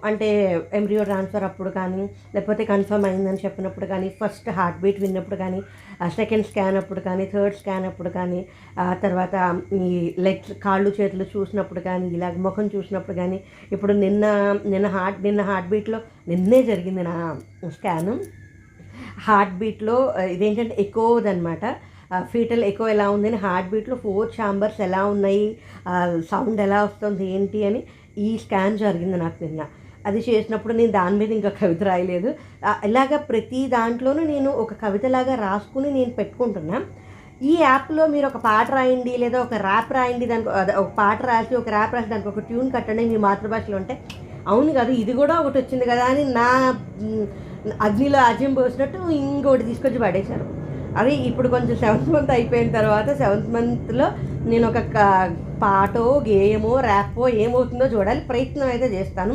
అంటే embryo transfer అప్పుడు కానీ, లేకపోతే కన్ఫర్మ్ అయిందని చెప్పినప్పుడు కానీ, ఫస్ట్ హార్ట్ బీట్ విన్నప్పుడు కానీ, సెకండ్ స్కాన్ అప్పుడు కానీ, థర్డ్ స్కాన్ అప్పుడు కానీ, తర్వాత ఈ లెగ్స్ కాళ్ళు చేతులు చూసినప్పుడు కానీ, ఇలాగ ముఖం చూసినప్పుడు కానీ, ఇప్పుడు నిన్న హార్ట్ బీట్లో నిన్నే జరిగింది నా స్కాను. హార్ట్ బీట్లో ఇదేంటంటే ఎకోదనమాట. ఫీటల్ ఎకో ఎలా ఉందని హార్ట్ బీట్లో 4 ఛాంబర్స్ ఎలా ఉన్నాయి, సౌండ్ ఎలా వస్తుంది ఏంటి అని ఈ స్కాన్ జరిగింది నాకు నిన్న. అది చేసినప్పుడు నేను దాని మీద ఇంకా కవిత రాయలేదు. ఇలాగ ప్రతి దాంట్లోనూ నేను ఒక కవితలాగా రాసుకుని నేను పెట్టుకుంటున్నా. ఈ యాప్లో మీరు ఒక పాట రాయండి, లేదా ఒక ర్యాప్ రాయండి, దానికి ఒక పాట రాసి ఒక ర్యాప్ రాసి దానికి ఒక ట్యూన్ కట్టండి మీ మాతృభాషలో అంటే, అవును కదా ఇది కూడా ఒకటి వచ్చింది కదా అని నా అగ్నిలో ఆజ్యం పోసినట్టు ఇంకోటి తీసుకొచ్చి పడేశారు. అది ఇప్పుడు కొంచెం 7th మంత్ అయిపోయిన తర్వాత 7th మంత్లో నేను ఒక పాటో గేయమో ర్యాపో ఏమవుతుందో చూడాలి, ప్రయత్నం అయితే చేస్తాను.